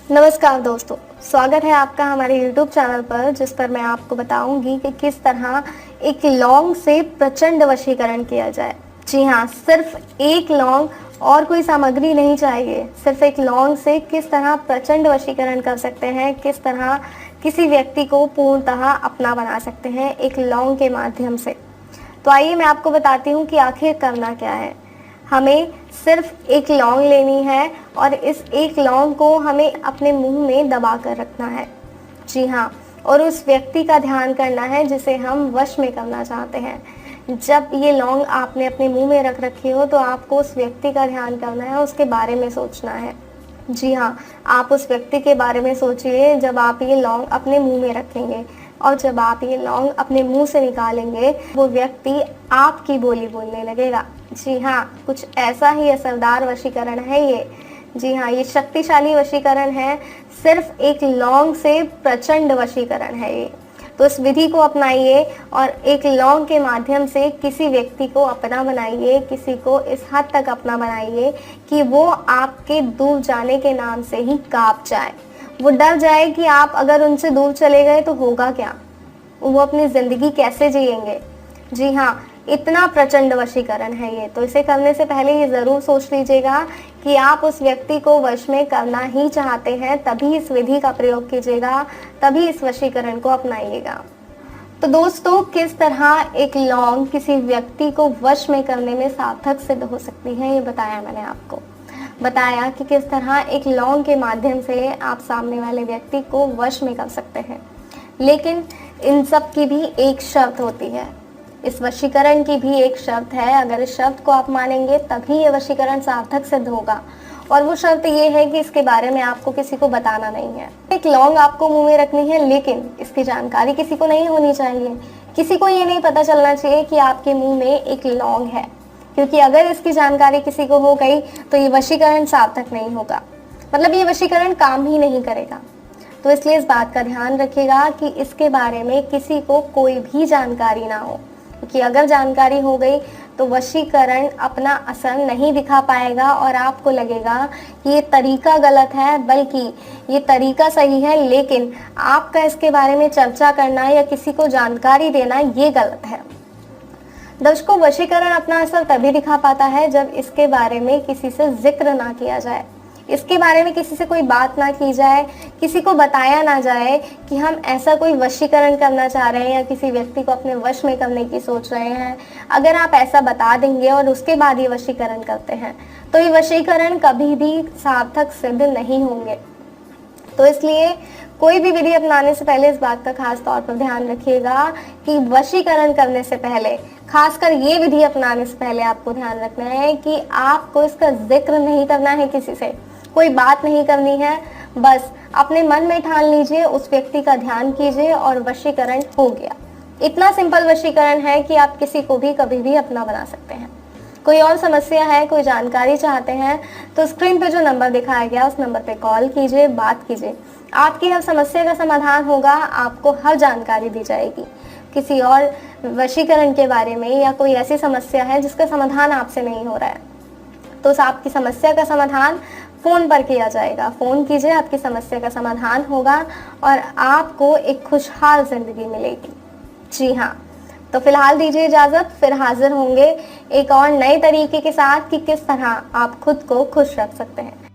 नमस्कार दोस्तों, स्वागत है आपका हमारे YouTube चैनल पर, जिस पर मैं आपको बताऊंगी कि किस तरह एक लौंग से प्रचंड वशीकरण किया जाए। जी हाँ, सिर्फ एक लौंग और कोई सामग्री नहीं चाहिए। सिर्फ एक लौंग से किस तरह प्रचंड वशीकरण कर सकते हैं, किस तरह किसी व्यक्ति को पूर्णतः अपना बना सकते हैं एक लौंग के माध्यम से। तो आइए मैं आपको बताती हूँ कि आखिर करना क्या है। हमें सिर्फ एक लौंग लेनी है और इस एक लौंग को हमें अपने मुंह में दबा कर रखना है। जी हाँ, और उस व्यक्ति का ध्यान करना है जिसे हम वश में करना चाहते हैं। जब ये लौंग आपने अपने मुंह में रख रखी हो तो आपको उस व्यक्ति का ध्यान करना है, उसके बारे में सोचना है। जी हाँ, आप उस व्यक्ति के बारे में सोचिए जब आप ये लौंग अपने मुंह में रखेंगे, और जब आप ये लौंग अपने मुंह से निकालेंगे वो व्यक्ति आपकी बोली बोलने लगेगा। जी हाँ, कुछ ऐसा ही असरदार वशीकरण है ये। जी हाँ, ये शक्तिशाली वशीकरण है। सिर्फ एक लौंग से प्रचंड वशीकरण है ये। तो इस विधि को अपनाइए और एक लौंग के माध्यम से किसी व्यक्ति को अपना बनाइए, किसी को इस हद तक अपना बनाइए कि वो आपके दूर जाने के नाम से ही कांप जाए। वो डर जाए कि आप अगर उनसे दूर चले गए तो होगा क्या, वो अपनी ज़िंदगी कैसे जिएंगे। जी हाँ, इतना प्रचंड वशीकरण है ये। तो इसे करने से पहले ये ज़रूर सोच लीजिएगा कि आप उस व्यक्ति को वश में करना ही चाहते हैं, तभी इस विधि का प्रयोग कीजिएगा, तभी इस वशीकरण को अपनाइएगा। तो दोस्तों, किस तरह एक लौंग किसी व्यक्ति को वश में करने में सार्थक सिद्ध हो सकती है, ये बताया मैंने आपको। बताया कि किस तरह एक लौंग के माध्यम से आप सामने वाले व्यक्ति को वश में कर सकते हैं। लेकिन इन सब की भी एक शर्त होती है, इस वशीकरण की भी एक शर्त है। अगर इस शर्त को आप मानेंगे तभी ये वशीकरण सार्थक सिद्ध होगा। और वो शर्त ये है कि इसके बारे में आपको किसी को बताना नहीं है। एक लौंग आपको मुंह में रखनी है, लेकिन इसकी जानकारी किसी को नहीं होनी चाहिए। किसी को ये नहीं पता चलना चाहिए कि आपके मुंह में एक लौंग है, क्योंकि अगर इसकी जानकारी किसी को हो गई तो ये वशीकरण सार्थक नहीं होगा, मतलब ये वशीकरण काम ही नहीं करेगा। तो इसलिए इस बात का ध्यान रखिएगा कि इसके बारे में किसी को कोई भी जानकारी ना हो, क्योंकि अगर जानकारी हो गई तो वशीकरण अपना असर नहीं दिखा पाएगा और आपको लगेगा कि ये तरीका गलत है, बल्कि ये तरीका सही है, लेकिन आपका इसके बारे में चर्चा करना या किसी को जानकारी देना ये गलत है। दर्शकों, वशीकरण अपना असर तभी दिखा पाता है जब इसके बारे में किसी से जिक्र ना किया जाए, इसके बारे में किसी से कोई बात ना की जाए, किसी को बताया ना जाए कि हम ऐसा कोई वशीकरण करना चाह रहे हैं या किसी व्यक्ति को अपने वश में करने की सोच रहे हैं। अगर आप ऐसा बता देंगे और उसके बाद ये वशीकरण करते हैं तो ये वशीकरण कभी भी सार्थक सिद्ध नहीं होंगे। तो इसलिए कोई भी विधि अपनाने से पहले इस बात का खास तौर पर ध्यान रखिएगा कि वशीकरण करने से पहले, खासकर ये विधि अपनाने से पहले आपको ध्यान रखना है कि आपको इसका जिक्र नहीं करना है, किसी से कोई बात नहीं करनी है। बस अपने मन में ठान लीजिए, उस व्यक्ति का ध्यान कीजिए और वशीकरण हो गया। इतना सिंपल वशीकरण है कि आप किसी को भी कभी भी अपना बना सकते हैं। कोई और समस्या है, कोई जानकारी चाहते हैं तो स्क्रीन पे जो नंबर दिखाया गया उस नंबर पे कॉल कीजिए, बात कीजिए। आपकी हर समस्या का समाधान होगा, आपको हर जानकारी दी जाएगी। किसी और वशीकरण के बारे में या कोई ऐसी समस्या है जिसका समाधान आपसे नहीं हो रहा है तो उस आपकी समस्या का समाधान फ़ोन पर किया जाएगा। फ़ोन कीजिए, आपकी समस्या का समाधान होगा और आपको एक खुशहाल ज़िंदगी मिलेगी। जी हाँ, तो फिलहाल दीजिए इजाज़त, फिर हाजिर होंगे एक और नए तरीके के साथ कि किस तरह आप खुद को खुश रख सकते हैं।